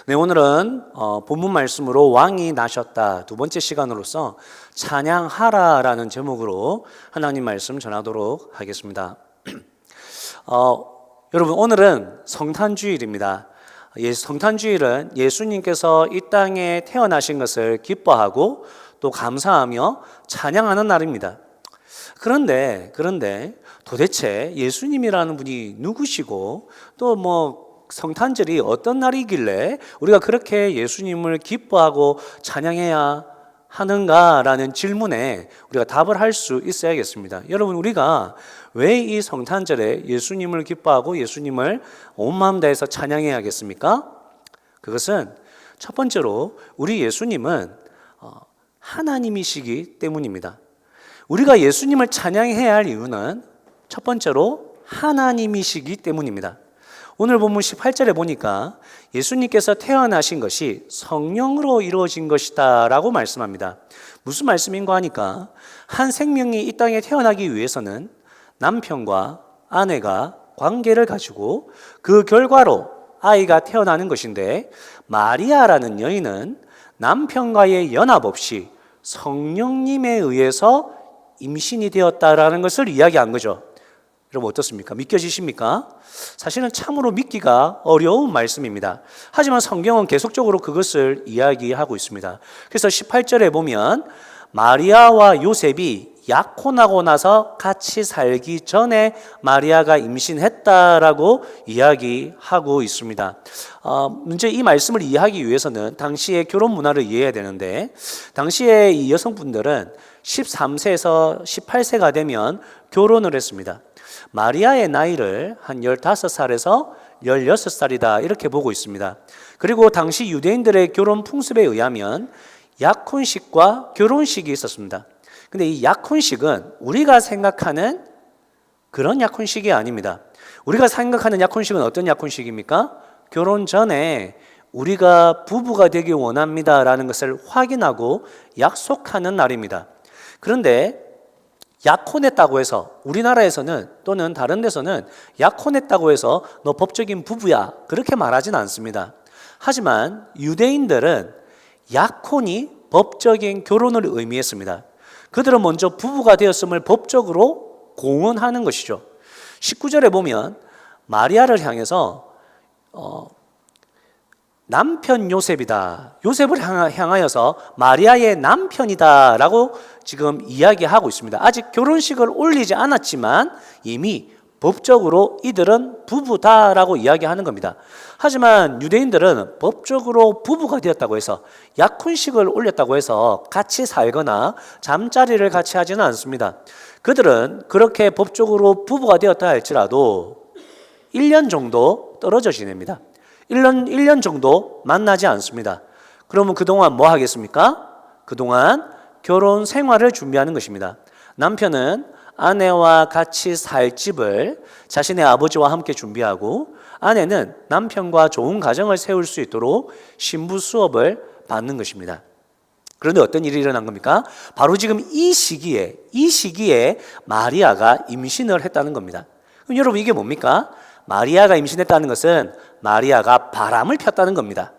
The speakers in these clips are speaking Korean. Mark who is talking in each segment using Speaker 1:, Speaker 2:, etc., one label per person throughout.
Speaker 1: 네, 오늘은 본문 말씀으로 왕이 나셨다 두 번째 시간으로서 찬양하라라는 제목으로 하나님 말씀 전하도록 하겠습니다. 여러분, 오늘은 성탄주일입니다. 성탄주일은 예수님께서 이 땅에 태어나신 것을 기뻐하고 또 감사하며 찬양하는 날입니다. 그런데 도대체 예수님이라는 분이 누구시고 또 성탄절이 어떤 날이길래 우리가 그렇게 예수님을 기뻐하고 찬양해야 하는가라는 질문에 우리가 답을 할 수 있어야겠습니다. 여러분, 우리가 왜 이 성탄절에 예수님을 기뻐하고 예수님을 온 마음 다해서 찬양해야겠습니까? 그것은 첫 번째로 우리 예수님은 하나님이시기 때문입니다. 우리가 예수님을 찬양해야 할 이유는 첫 번째로 하나님이시기 때문입니다. 오늘 본문 18절에 보니까 예수님께서 태어나신 것이 성령으로 이루어진 것이다 라고 말씀합니다. 무슨 말씀인가 하니까 한 생명이 이 땅에 태어나기 위해서는 남편과 아내가 관계를 가지고 그 결과로 아이가 태어나는 것인데, 마리아라는 여인은 남편과의 연합 없이 성령님에 의해서 임신이 되었다라는 것을 이야기한 거죠. 여러분, 어떻습니까? 믿겨지십니까? 사실은 참으로 믿기가 어려운 말씀입니다. 하지만 성경은 계속적으로 그것을 이야기하고 있습니다. 그래서 18절에 보면 마리아와 요셉이 약혼하고 나서 같이 살기 전에 마리아가 임신했다라고 이야기하고 있습니다. 문제 이 말씀을 이해하기 위해서는 당시의 결혼 문화를 이해해야 되는데, 당시에 이 여성분들은 13세에서 18세가 되면 결혼을 했습니다. 마리아의 나이를 한 15살에서 16살이다 이렇게 보고 있습니다. 그리고 당시 유대인들의 결혼 풍습에 의하면 약혼식과 결혼식이 있었습니다. 근데 이 약혼식은 우리가 생각하는 그런 약혼식이 아닙니다. 우리가 생각하는 약혼식은 어떤 약혼식입니까? 결혼 전에 우리가 부부가 되기 원합니다라는 것을 확인하고 약속하는 날입니다. 그런데 약혼했다고 해서 우리나라에서는 또는 다른 데서는 약혼했다고 해서 너 법적인 부부야 그렇게 말하진 않습니다. 하지만 유대인들은 약혼이 법적인 결혼을 의미했습니다. 그들은 먼저 부부가 되었음을 법적으로 공언하는 것이죠. 19절에 보면 마리아를 향해서 남편 요셉이다, 요셉을 향하여서 마리아의 남편이다 라고 지금 이야기하고 있습니다. 아직 결혼식을 올리지 않았지만 이미 법적으로 이들은 부부다라고 이야기하는 겁니다. 하지만 유대인들은 법적으로 부부가 되었다고 해서 약혼식을 올렸다고 해서 같이 살거나 잠자리를 같이 하지는 않습니다. 그들은 그렇게 법적으로 부부가 되었다 할지라도 1년 정도 떨어져 지냅니다. 1년 정도 만나지 않습니다. 그러면 그동안 뭐 하겠습니까? 그동안 결혼 생활을 준비하는 것입니다. 남편은 아내와 같이 살 집을 자신의 아버지와 함께 준비하고, 아내는 남편과 좋은 가정을 세울 수 있도록 신부 수업을 받는 것입니다. 그런데 어떤 일이 일어난 겁니까? 바로 지금 이 시기에 마리아가 임신을 했다는 겁니다. 그럼 여러분, 이게 뭡니까? 마리아가 임신했다는 것은 마리아가 바람을 폈다는 겁니다.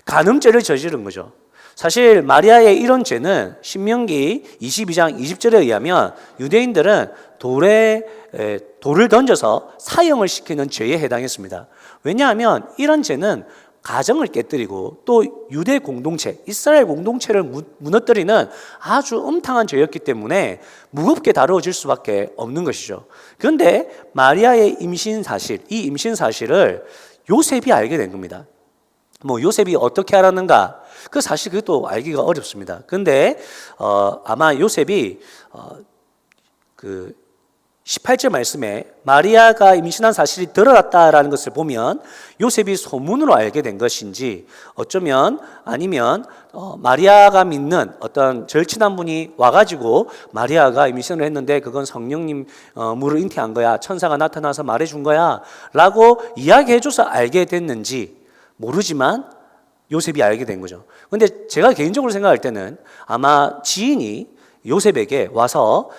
Speaker 1: 간음죄를 저지른 거죠. 사실 마리아의 이런 죄는 신명기 22장 20절에 의하면 유대인들은 돌을 던져서 사형을 시키는 죄에 해당했습니다. 왜냐하면 이런 죄는 가정을 깨뜨리고 또 유대 공동체, 이스라엘 공동체를 무너뜨리는 아주 음탕한 죄였기 때문에 무겁게 다루어질 수밖에 없는 것이죠. 그런데 마리아의 임신 사실을 요셉이 알게 된 겁니다. 요셉이 어떻게 알았는가? 사실 그것도 알기가 어렵습니다. 그런데 아마 요셉이 18절 말씀에 마리아가 임신한 사실이 드러났다라는 것을 보면 요셉이 소문으로 알게 된 것인지, 어쩌면 아니면 마리아가 믿는 어떤 절친한 분이 와가지고 마리아가 임신을 했는데 그건 성령님 물을 잉태한 거야, 천사가 나타나서 말해준 거야 라고 이야기해줘서 알게 됐는지 모르지만 요셉이 알게 된 거죠. 그런데 제가 개인적으로 생각할 때는 아마 지인이 요셉에게 와서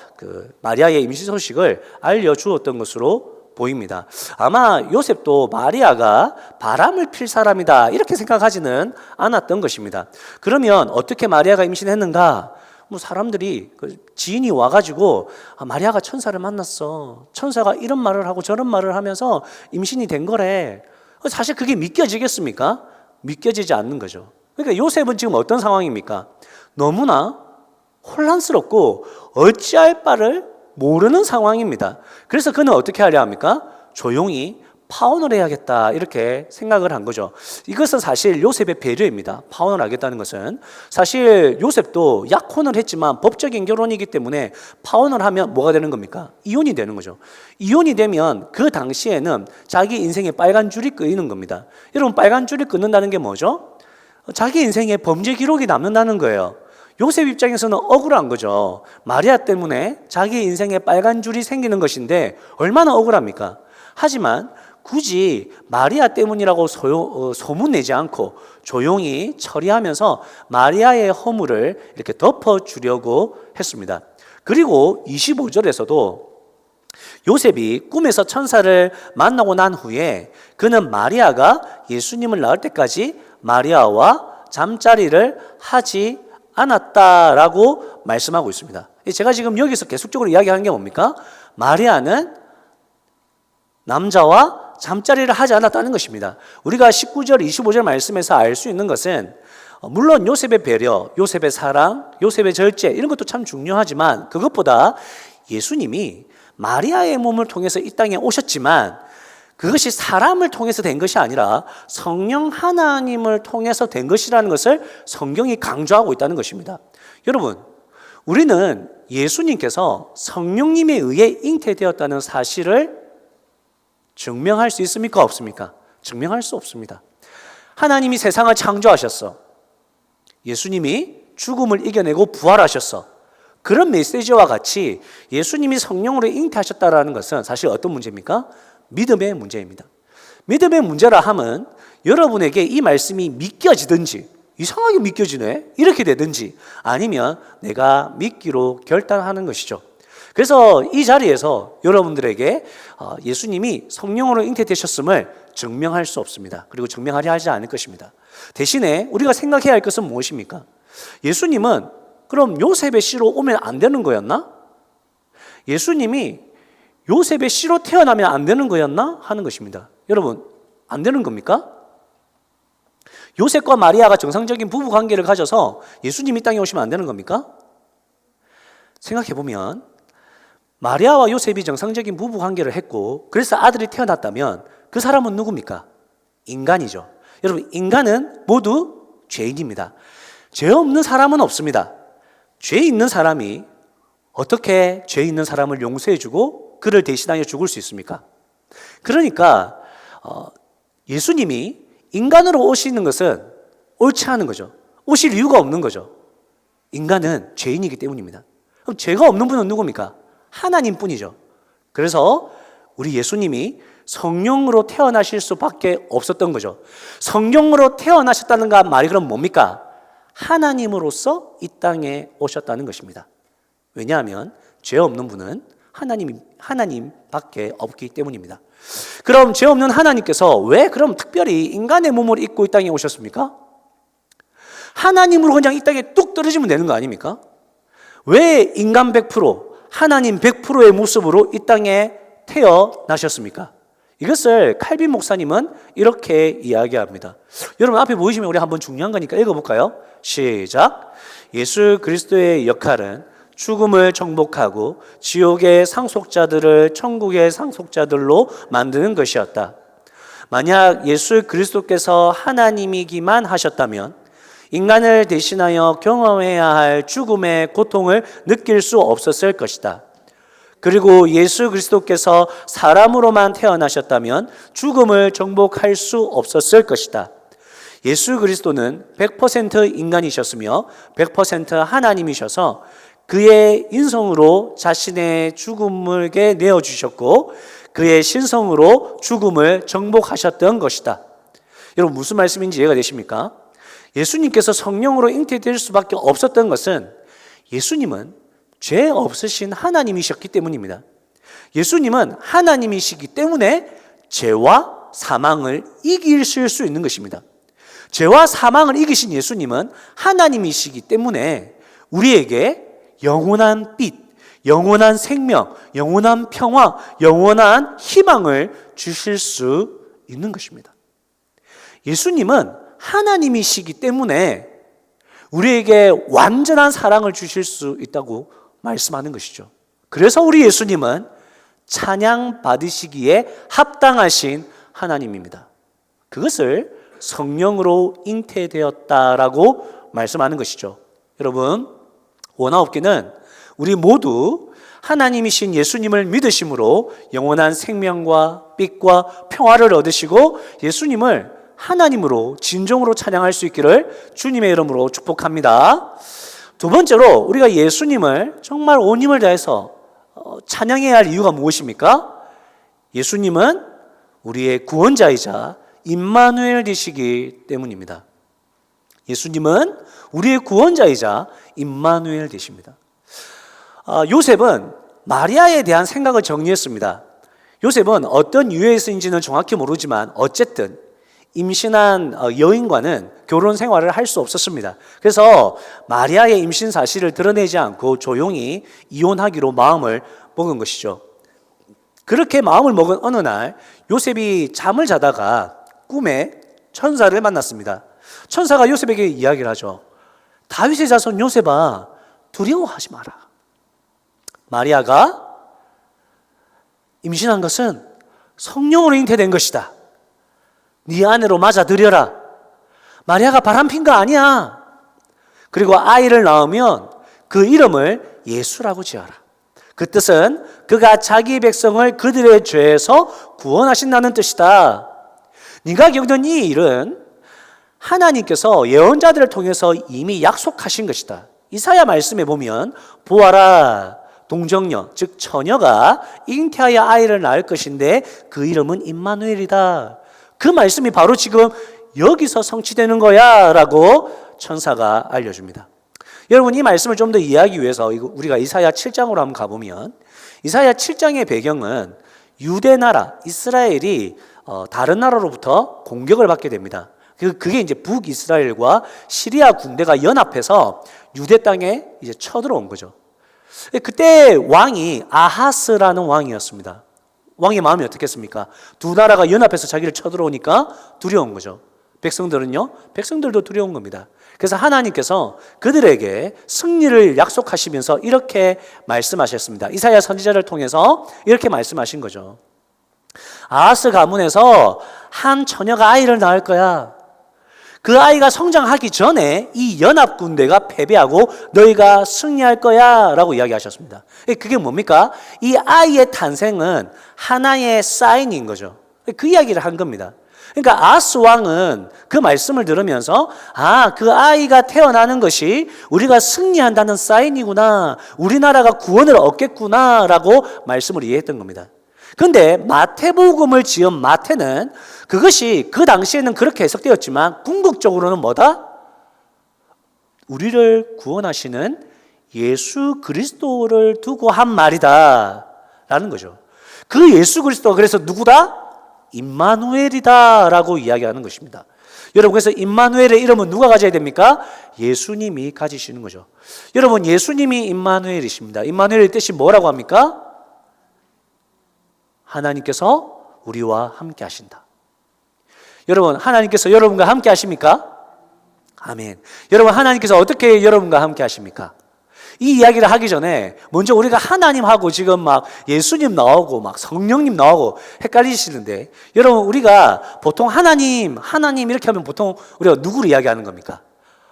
Speaker 1: 마리아의 임신 소식을 알려주었던 것으로 보입니다. 아마 요셉도 마리아가 바람을 필 사람이다 이렇게 생각하지는 않았던 것입니다. 그러면 어떻게 마리아가 임신했는가? 뭐 사람들이 지인이 와가지고 마리아가 천사를 만났어. 천사가 이런 말을 하고 저런 말을 하면서 임신이 된 거래. 사실 그게 믿겨지겠습니까? 믿겨지지 않는 거죠. 그러니까 요셉은 지금 어떤 상황입니까? 너무나 혼란스럽고 어찌할 바를 모르는 상황입니다. 그래서 그는 어떻게 하려 합니까? 조용히 파혼을 해야겠다 이렇게 생각을 한 거죠. 이것은 사실 요셉의 배려입니다. 파혼을 하겠다는 것은 사실 요셉도 약혼을 했지만 법적인 결혼이기 때문에 파혼을 하면 뭐가 되는 겁니까? 이혼이 되는 거죠. 이혼이 되면 그 당시에는 자기 인생에 빨간 줄이 끄이는 겁니다. 여러분, 빨간 줄이 끄는다는 게 뭐죠? 자기 인생에 범죄 기록이 남는다는 거예요. 요셉 입장에서는 억울한 거죠. 마리아 때문에 자기 인생에 빨간 줄이 생기는 것인데 얼마나 억울합니까? 하지만 굳이 마리아 때문이라고 소문내지 않고 조용히 처리하면서 마리아의 허물을 이렇게 덮어주려고 했습니다. 그리고 25절에서도 요셉이 꿈에서 천사를 만나고 난 후에 그는 마리아가 예수님을 낳을 때까지 마리아와 잠자리를 하지 않았다라고 말씀하고 있습니다. 제가 지금 여기서 계속적으로 이야기하는 게 뭡니까? 마리아는 남자와 잠자리를 하지 않았다는 것입니다. 우리가 19절, 25절 말씀에서 알 수 있는 것은 물론 요셉의 배려, 요셉의 사랑, 요셉의 절제 이런 것도 참 중요하지만 그것보다 예수님이 마리아의 몸을 통해서 이 땅에 오셨지만 그것이 사람을 통해서 된 것이 아니라 성령 하나님을 통해서 된 것이라는 것을 성경이 강조하고 있다는 것입니다. 여러분, 우리는 예수님께서 성령님에 의해 잉태되었다는 사실을 증명할 수 있습니까? 없습니까? 증명할 수 없습니다. 하나님이 세상을 창조하셨어. 예수님이 죽음을 이겨내고 부활하셨어. 그런 메시지와 같이 예수님이 성령으로 잉태하셨다는 것은 사실 어떤 문제입니까? 믿음의 문제입니다. 믿음의 문제라 함은 여러분에게 이 말씀이 믿겨지든지 이상하게 믿겨지네 이렇게 되든지 아니면 내가 믿기로 결단하는 것이죠. 그래서 이 자리에서 여러분들에게 예수님이 성령으로 잉태되셨음을 증명할 수 없습니다. 그리고 증명하려 하지 않을 것입니다. 대신에 우리가 생각해야 할 것은 무엇입니까? 예수님은 그럼 요셉의 씨로 오면 안 되는 거였나? 예수님이 요셉의 씨로 태어나면 안 되는 거였나? 하는 것입니다. 여러분, 안 되는 겁니까? 요셉과 마리아가 정상적인 부부 관계를 가져서 예수님이 땅에 오시면 안 되는 겁니까? 생각해보면 마리아와 요셉이 정상적인 부부 관계를 했고 그래서 아들이 태어났다면 그 사람은 누굽니까? 인간이죠. 여러분, 인간은 모두 죄인입니다. 죄 없는 사람은 없습니다. 죄 있는 사람이 어떻게 죄 있는 사람을 용서해주고 그를 대신하여 죽을 수 있습니까? 그러니까 예수님이 인간으로 오시는 것은 옳지 않은 거죠. 오실 이유가 없는 거죠. 인간은 죄인이기 때문입니다. 그럼 죄가 없는 분은 누굽니까? 하나님뿐이죠. 그래서 우리 예수님이 성령으로 태어나실 수밖에 없었던 거죠. 성령으로 태어나셨다는 말이 그럼 뭡니까? 하나님으로서 이 땅에 오셨다는 것입니다. 왜냐하면 죄 없는 분은 하나님밖에 없기 때문입니다. 그럼 죄 없는 하나님께서 왜 그럼 특별히 인간의 몸을 입고 이 땅에 오셨습니까? 하나님으로 그냥 이 땅에 뚝 떨어지면 되는 거 아닙니까? 왜 인간 100%, 하나님 100%의 모습으로 이 땅에 태어나셨습니까? 이것을 칼빈 목사님은 이렇게 이야기합니다. 여러분 앞에 보이시면 우리 한번 중요한 거니까 읽어볼까요? 시작. 예수 그리스도의 역할은 죽음을 정복하고 지옥의 상속자들을 천국의 상속자들로 만드는 것이었다. 만약 예수 그리스도께서 하나님이기만 하셨다면 인간을 대신하여 경험해야 할 죽음의 고통을 느낄 수 없었을 것이다. 그리고 예수 그리스도께서 사람으로만 태어나셨다면 죽음을 정복할 수 없었을 것이다. 예수 그리스도는 100% 인간이셨으며 100% 하나님이셔서 그의 인성으로 자신의 죽음을 내어주셨고 그의 신성으로 죽음을 정복하셨던 것이다. 여러분 무슨 말씀인지 이해가 되십니까? 예수님께서 성령으로 잉태될 수밖에 없었던 것은 예수님은 죄 없으신 하나님이셨기 때문입니다. 예수님은 하나님이시기 때문에 죄와 사망을 이기실 수 있는 것입니다. 죄와 사망을 이기신 예수님은 하나님이시기 때문에 우리에게 영원한 빛, 영원한 생명, 영원한 평화, 영원한 희망을 주실 수 있는 것입니다. 예수님은 하나님이시기 때문에 우리에게 완전한 사랑을 주실 수 있다고 말씀하는 것이죠. 그래서 우리 예수님은 찬양 받으시기에 합당하신 하나님입니다. 그것을 성령으로 잉태되었다라고 말씀하는 것이죠. 여러분, 원하옵기는 우리 모두 하나님이신 예수님을 믿으심으로 영원한 생명과 빛과 평화를 얻으시고 예수님을 하나님으로 진정으로 찬양할 수 있기를 주님의 이름으로 축복합니다. 두 번째로 우리가 예수님을 정말 온 힘을 다해서 찬양해야 할 이유가 무엇입니까? 예수님은 우리의 구원자이자 임마누엘 되시기 때문입니다. 예수님은 우리의 구원자이자 임마누엘 되십니다. 요셉은 마리아에 대한 생각을 정리했습니다. 요셉은 어떤 이유에서인지는 정확히 모르지만 어쨌든 임신한 여인과는 결혼 생활을 할 수 없었습니다. 그래서 마리아의 임신 사실을 드러내지 않고 조용히 이혼하기로 마음을 먹은 것이죠. 그렇게 마음을 먹은 어느 날 요셉이 잠을 자다가 꿈에 천사를 만났습니다. 천사가 요셉에게 이야기를 하죠. 다윗의 자손 요셉아, 두려워하지 마라. 마리아가 임신한 것은 성령으로 잉태된 것이다. 네 아내로 맞아들여라. 마리아가 바람핀 거 아니야. 그리고 아이를 낳으면 그 이름을 예수라고 지어라. 그 뜻은 그가 자기 백성을 그들의 죄에서 구원하신다는 뜻이다. 네가 겪는 이 일은 하나님께서 예언자들을 통해서 이미 약속하신 것이다. 이사야 말씀에 보면 보아라, 동정녀 즉 처녀가 잉태하여 아이를 낳을 것인데 그 이름은 임마누엘이다. 그 말씀이 바로 지금 여기서 성취되는 거야 라고 천사가 알려줍니다. 여러분, 이 말씀을 좀 더 이해하기 위해서 우리가 이사야 7장으로 한번 가보면 이사야 7장의 배경은 유대 나라 이스라엘이 다른 나라로부터 공격을 받게 됩니다. 그게 이제 북이스라엘과 시리아 군대가 연합해서 유대 땅에 이제 쳐들어온 거죠. 그때 왕이 아하스라는 왕이었습니다. 왕의 마음이 어떻겠습니까? 두 나라가 연합해서 자기를 쳐들어오니까 두려운 거죠. 백성들은요? 백성들도 두려운 겁니다. 그래서 하나님께서 그들에게 승리를 약속하시면서 이렇게 말씀하셨습니다. 이사야 선지자를 통해서 이렇게 말씀하신 거죠. 아하스 가문에서 한 처녀가 아이를 낳을 거야. 그 아이가 성장하기 전에 이 연합군대가 패배하고 너희가 승리할 거야 라고 이야기하셨습니다. 그게 뭡니까? 이 아이의 탄생은 하나의 사인인 거죠. 그 이야기를 한 겁니다. 그러니까 아하스 왕은 그 말씀을 들으면서 그 아이가 태어나는 것이 우리가 승리한다는 사인이구나, 우리나라가 구원을 얻겠구나 라고 말씀을 이해했던 겁니다. 그런데 마태복음을 지은 마태는 그것이 그 당시에는 그렇게 해석되었지만 궁극적으로는 뭐다? 우리를 구원하시는 예수 그리스도를 두고 한 말이다 라는 거죠. 그 예수 그리스도가 그래서 누구다? 임마누엘이다 라고 이야기하는 것입니다. 여러분, 그래서 임마누엘의 이름은 누가 가져야 됩니까? 예수님이 가지시는 거죠. 여러분, 예수님이 임마누엘이십니다. 임마누엘의 뜻이 뭐라고 합니까? 하나님께서 우리와 함께 하신다. 여러분, 하나님께서 여러분과 함께 하십니까? 아멘. 여러분, 하나님께서 어떻게 여러분과 함께 하십니까? 이 이야기를 하기 전에 먼저 우리가 하나님하고 지금 막 예수님 나오고 막 성령님 나오고 헷갈리시는데, 여러분, 우리가 보통 하나님 이렇게 하면 보통 우리가 누구를 이야기하는 겁니까?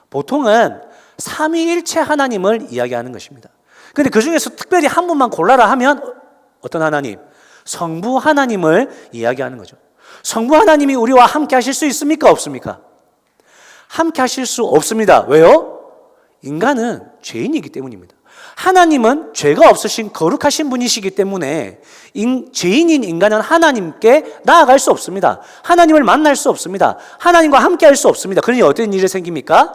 Speaker 1: 보통은 삼위일체 하나님을 이야기하는 것입니다. 그런데 그 중에서 특별히 한 분만 골라라 하면 어떤 하나님? 성부 하나님을 이야기하는 거죠. 성부 하나님이 우리와 함께 하실 수 있습니까? 없습니까? 함께 하실 수 없습니다. 왜요? 인간은 죄인이기 때문입니다. 하나님은 죄가 없으신 거룩하신 분이시기 때문에 죄인인 인간은 하나님께 나아갈 수 없습니다. 하나님을 만날 수 없습니다. 하나님과 함께 할 수 없습니다. 그러니 어떤 일이 생깁니까?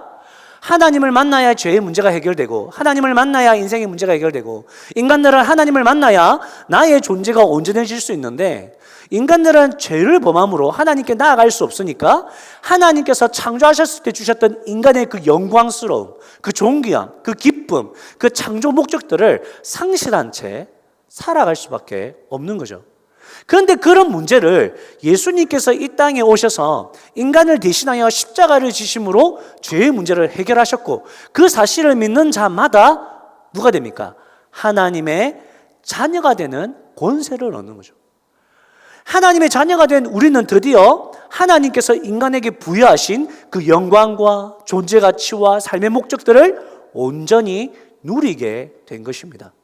Speaker 1: 하나님을 만나야 죄의 문제가 해결되고, 하나님을 만나야 인생의 문제가 해결되고, 인간들은 하나님을 만나야 나의 존재가 온전해질 수 있는데, 인간들은 죄를 범함으로 하나님께 나아갈 수 없으니까 하나님께서 창조하셨을 때 주셨던 인간의 그 영광스러움, 그 존귀함, 그 기쁨, 그 창조 목적들을 상실한 채 살아갈 수밖에 없는 거죠. 그런데 그런 문제를 예수님께서 이 땅에 오셔서 인간을 대신하여 십자가를 지심으로 죄의 문제를 해결하셨고, 그 사실을 믿는 자마다 누가 됩니까? 하나님의 자녀가 되는 권세를 얻는 거죠. 하나님의 자녀가 된 우리는 드디어 하나님께서 인간에게 부여하신 그 영광과 존재 가치와 삶의 목적들을 온전히 누리게 된 것입니다.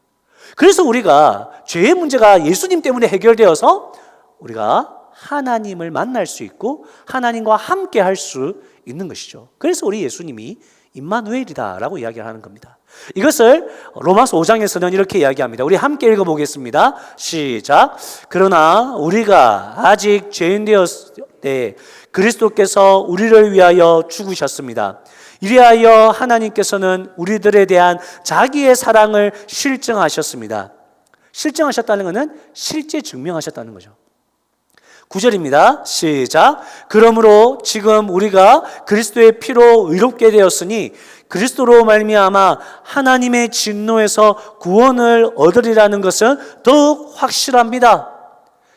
Speaker 1: 그래서 우리가 죄의 문제가 예수님 때문에 해결되어서 우리가 하나님을 만날 수 있고 하나님과 함께 할 수 있는 것이죠. 그래서 우리 예수님이 임마누엘이다라고 이야기를 하는 겁니다. 이것을 로마서 5장에서는 이렇게 이야기합니다. 우리 함께 읽어보겠습니다. 시작. 그러나 우리가 아직 죄인 되었을 때 그리스도께서 우리를 위하여 죽으셨습니다. 이리하여 하나님께서는 우리들에 대한 자기의 사랑을 실증하셨습니다. 실증하셨다는 것은 실제 증명하셨다는 거죠. 9절입니다. 시작. 그러므로 지금 우리가 그리스도의 피로 의롭게 되었으니 그리스도로 말미암아 하나님의 진노에서 구원을 얻으리라는 것은 더욱 확실합니다.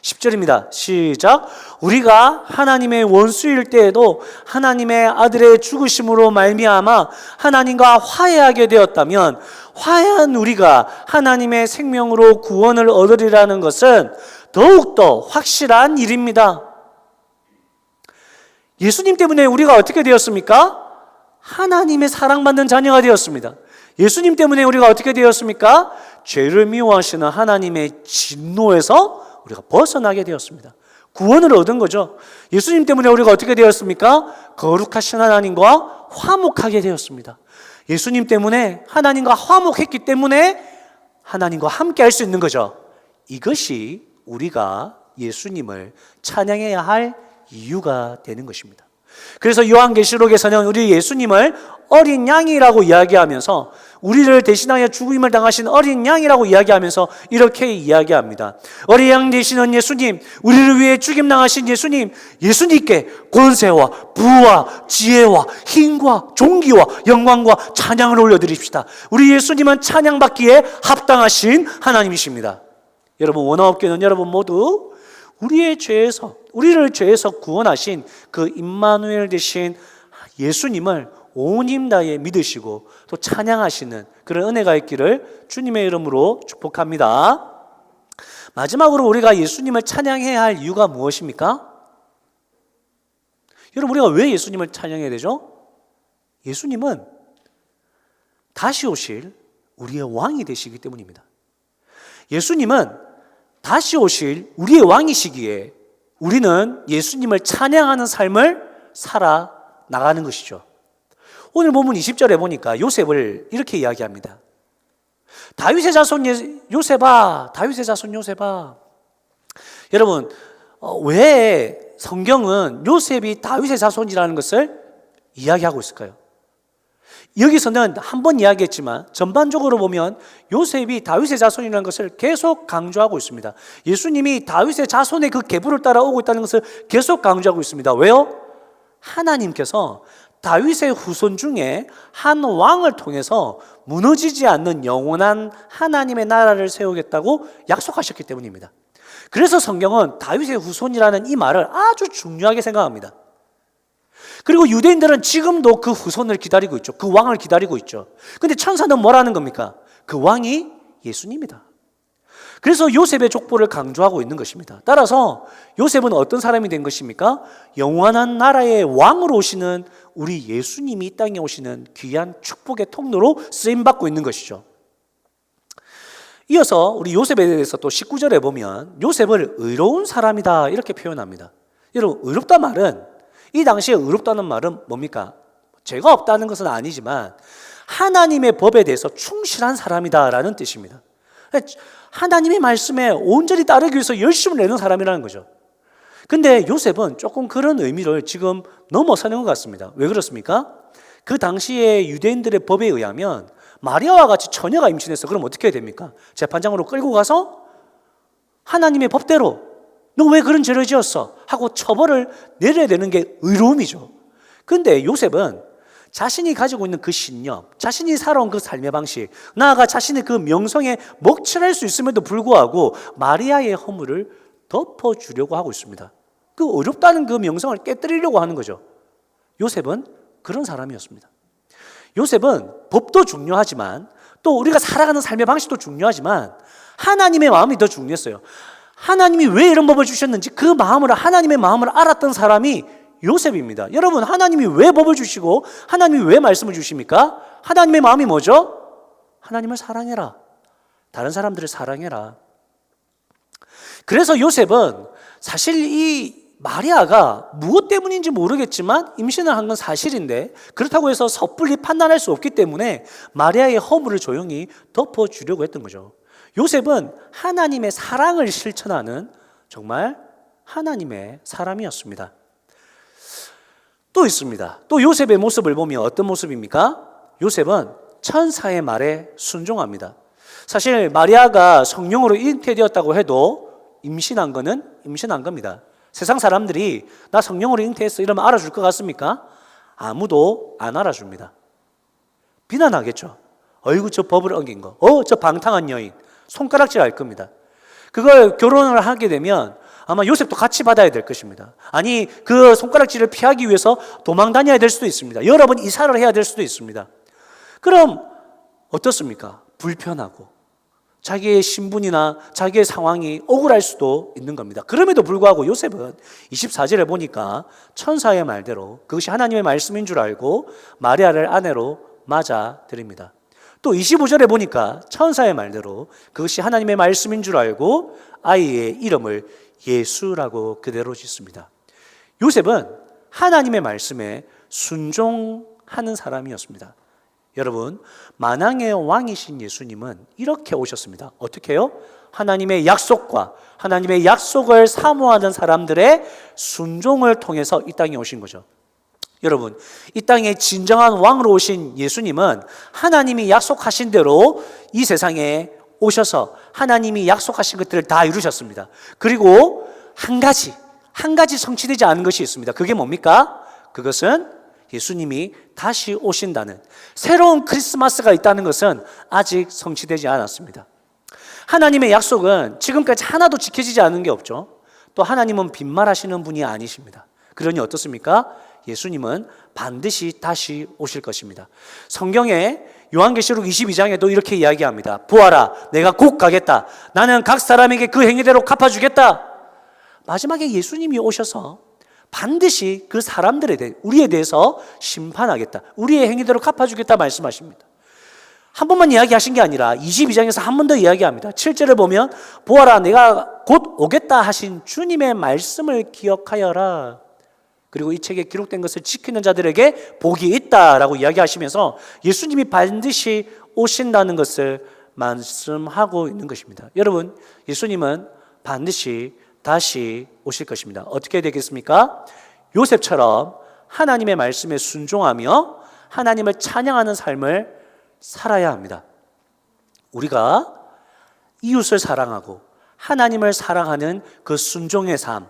Speaker 1: 10절입니다. 시작. 우리가 하나님의 원수일 때에도 하나님의 아들의 죽으심으로 말미암아 하나님과 화해하게 되었다면 화해한 우리가 하나님의 생명으로 구원을 얻으리라는 것은 더욱더 확실한 일입니다. 예수님 때문에 우리가 어떻게 되었습니까? 하나님의 사랑받는 자녀가 되었습니다. 예수님 때문에 우리가 어떻게 되었습니까? 죄를 미워하시는 하나님의 진노에서 우리가 벗어나게 되었습니다. 구원을 얻은 거죠. 예수님 때문에 우리가 어떻게 되었습니까? 거룩하신 하나님과 화목하게 되었습니다. 예수님 때문에 하나님과 화목했기 때문에 하나님과 함께 할 수 있는 거죠. 이것이 우리가 예수님을 찬양해야 할 이유가 되는 것입니다. 그래서 요한계시록에서는 우리 예수님을 어린 양이라고 이야기하면서, 우리를 대신하여 죽임을 당하신 어린 양이라고 이야기하면서 이렇게 이야기합니다. 어린 양 되시는 예수님, 우리를 위해 죽임 당하신 예수님, 예수님께 권세와 부와 지혜와 힘과 존귀와 영광과 찬양을 올려드립시다. 우리 예수님은 찬양받기에 합당하신 하나님이십니다. 여러분, 원화업교는 여러분 모두 우리를 죄에서 구원하신 그 임마누엘 되신 예수님을 온 힘 다해 믿으시고 또 찬양하시는 그런 은혜가 있기를 주님의 이름으로 축복합니다. 마지막으로 우리가 예수님을 찬양해야 할 이유가 무엇입니까? 여러분, 우리가 왜 예수님을 찬양해야 되죠? 예수님은 다시 오실 우리의 왕이 되시기 때문입니다. 예수님은 다시 오실 우리의 왕이시기에 우리는 예수님을 찬양하는 삶을 살아 나가는 것이죠. 오늘 본문 20절에 보니까 요셉을 이렇게 이야기합니다. 다윗의 자손 요셉아, 다윗의 자손 요셉아. 여러분, 왜 성경은 요셉이 다윗의 자손이라는 것을 이야기하고 있을까요? 여기서는 한 번 이야기했지만 전반적으로 보면 요셉이 다윗의 자손이라는 것을 계속 강조하고 있습니다. 예수님이 다윗의 자손의 그 계보를 따라오고 있다는 것을 계속 강조하고 있습니다. 왜요? 하나님께서 다윗의 후손 중에 한 왕을 통해서 무너지지 않는 영원한 하나님의 나라를 세우겠다고 약속하셨기 때문입니다. 그래서 성경은 다윗의 후손이라는 이 말을 아주 중요하게 생각합니다. 그리고 유대인들은 지금도 그 후손을 기다리고 있죠. 그 왕을 기다리고 있죠. 근데 천사는 뭐라는 겁니까? 그 왕이 예수님이다. 그래서 요셉의 족보를 강조하고 있는 것입니다. 따라서 요셉은 어떤 사람이 된 것입니까? 영원한 나라의 왕으로 오시는 우리 예수님이 이 땅에 오시는 귀한 축복의 통로로 쓰임받고 있는 것이죠. 이어서 우리 요셉에 대해서 또 19절에 보면 요셉을 의로운 사람이다 이렇게 표현합니다. 여러분, 의롭다 말은, 이 당시에 의롭다는 말은 뭡니까? 죄가 없다는 것은 아니지만 하나님의 법에 대해서 충실한 사람이다라는 뜻입니다. 하나님의 말씀에 온전히 따르기 위해서 열심을 내는 사람이라는 거죠. 근데 요셉은 조금 그런 의미를 지금 넘어서는 것 같습니다. 왜 그렇습니까? 그 당시에 유대인들의 법에 의하면 마리아와 같이 처녀가 임신했어. 그럼 어떻게 해야 됩니까? 재판장으로 끌고 가서 하나님의 법대로 너 왜 그런 죄를 지었어? 하고 처벌을 내려야 되는 게 의로움이죠. 그런데 요셉은 자신이 가지고 있는 그 신념, 자신이 살아온 그 삶의 방식, 나아가 자신의 그 명성에 먹칠할 수 있음에도 불구하고 마리아의 허물을 덮어주려고 하고 있습니다. 그 어렵다는 그 명성을 깨뜨리려고 하는 거죠. 요셉은 그런 사람이었습니다. 요셉은 법도 중요하지만 또 우리가 살아가는 삶의 방식도 중요하지만 하나님의 마음이 더 중요했어요. 하나님이 왜 이런 법을 주셨는지 그 마음을, 하나님의 마음을 알았던 사람이 요셉입니다. 여러분, 하나님이 왜 법을 주시고 하나님이 왜 말씀을 주십니까? 하나님의 마음이 뭐죠? 하나님을 사랑해라. 다른 사람들을 사랑해라. 그래서 요셉은 사실 이 마리아가 무엇 때문인지 모르겠지만 임신을 한 건 사실인데 그렇다고 해서 섣불리 판단할 수 없기 때문에 마리아의 허물을 조용히 덮어주려고 했던 거죠. 요셉은 하나님의 사랑을 실천하는 정말 하나님의 사람이었습니다. 또 있습니다. 또 요셉의 모습을 보면 어떤 모습입니까? 요셉은 천사의 말에 순종합니다. 사실 마리아가 성령으로 잉태되었다고 해도 임신한 거는 임신한 겁니다. 세상 사람들이 나 성령으로 잉태했어 이러면 알아줄 것 같습니까? 아무도 안 알아줍니다. 비난하겠죠. 어이구 저 법을 어긴 거, 저 방탕한 여인, 손가락질 할 겁니다. 그걸 결혼을 하게 되면 아마 요셉도 같이 받아야 될 것입니다. 아니 그 손가락질을 피하기 위해서 도망 다녀야 될 수도 있습니다. 여러 번 이사를 해야 될 수도 있습니다. 그럼 어떻습니까? 불편하고 자기의 신분이나 자기의 상황이 억울할 수도 있는 겁니다. 그럼에도 불구하고 요셉은 24절에 보니까 천사의 말대로 그것이 하나님의 말씀인 줄 알고 마리아를 아내로 맞아들입니다. 또 25절에 보니까 천사의 말대로 그것이 하나님의 말씀인 줄 알고 아이의 이름을 예수라고 그대로 짓습니다. 요셉은 하나님의 말씀에 순종하는 사람이었습니다. 여러분, 만왕의 왕이신 예수님은 이렇게 오셨습니다. 어떻게 해요? 하나님의 약속과 하나님의 약속을 사모하는 사람들의 순종을 통해서 이 땅에 오신 거죠. 여러분, 이 땅에 진정한 왕으로 오신 예수님은 하나님이 약속하신 대로 이 세상에 오셔서 하나님이 약속하신 것들을 다 이루셨습니다. 그리고 한 가지 성취되지 않은 것이 있습니다. 그게 뭡니까? 그것은 예수님이 다시 오신다는 새로운 크리스마스가 있다는 것은 아직 성취되지 않았습니다. 하나님의 약속은 지금까지 하나도 지켜지지 않은 게 없죠. 또 하나님은 빈말하시는 분이 아니십니다. 그러니 어떻습니까? 예수님은 반드시 다시 오실 것입니다. 성경에 요한계시록 22장에도 이렇게 이야기합니다. 보아라, 내가 곧 가겠다. 나는 각 사람에게 그 행위대로 갚아주겠다. 마지막에 예수님이 오셔서 반드시 그 사람들에 대해 우리에 대해서 심판하겠다. 우리의 행위대로 갚아주겠다 말씀하십니다. 한 번만 이야기하신 게 아니라 22장에서 한 번 더 이야기합니다. 7절을 보면 보아라, 내가 곧 오겠다 하신 주님의 말씀을 기억하여라. 그리고 이 책에 기록된 것을 지키는 자들에게 복이 있다라고 이야기하시면서 예수님이 반드시 오신다는 것을 말씀하고 있는 것입니다. 여러분, 예수님은 반드시 다시 오실 것입니다. 어떻게 되겠습니까? 요셉처럼 하나님의 말씀에 순종하며 하나님을 찬양하는 삶을 살아야 합니다. 우리가 이웃을 사랑하고 하나님을 사랑하는 그 순종의 삶,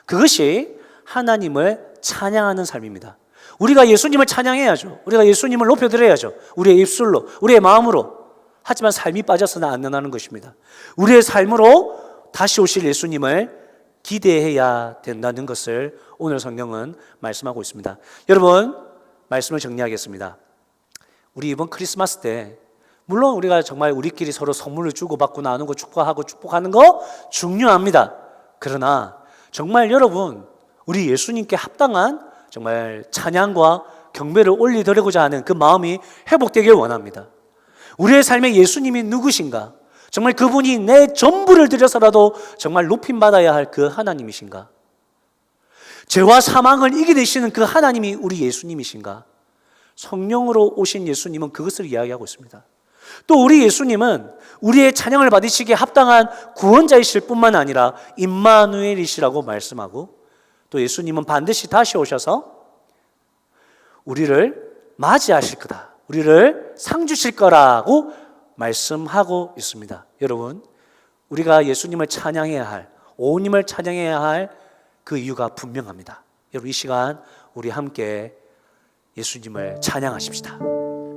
Speaker 1: 그것이 하나님을 찬양하는 삶입니다. 우리가 예수님을 찬양해야죠. 우리가 예수님을 높여드려야죠. 우리의 입술로, 우리의 마음으로. 하지만 삶이 빠져서는 안 되는 것입니다. 우리의 삶으로 다시 오실 예수님을 기대해야 된다는 것을 오늘 성경은 말씀하고 있습니다. 여러분, 말씀을 정리하겠습니다. 우리 이번 크리스마스 때 물론 우리가 정말 우리끼리 서로 선물을 주고받고 나누고 축하하고 축복하는 거 중요합니다. 그러나 정말 여러분, 우리 예수님께 합당한 정말 찬양과 경배를 올리드리고자 하는 그 마음이 회복되길 원합니다. 우리의 삶에 예수님이 누구신가? 정말 그분이 내 전부를 들여서라도 정말 높임받아야 할 그 하나님이신가? 죄와 사망을 이겨내시는 그 하나님이 우리 예수님이신가? 성령으로 오신 예수님은 그것을 이야기하고 있습니다. 또 우리 예수님은 우리의 찬양을 받으시기에 합당한 구원자이실 뿐만 아니라 임마누엘이시라고 말씀하고 또 예수님은 반드시 다시 오셔서 우리를 맞이하실 거다. 우리를 상 주실 거라고 말씀하고 있습니다. 여러분, 우리가 예수님을 찬양해야 할, 오님을 찬양해야 할 그 이유가 분명합니다. 여러분, 이 시간 우리 함께 예수님을 찬양하십시다.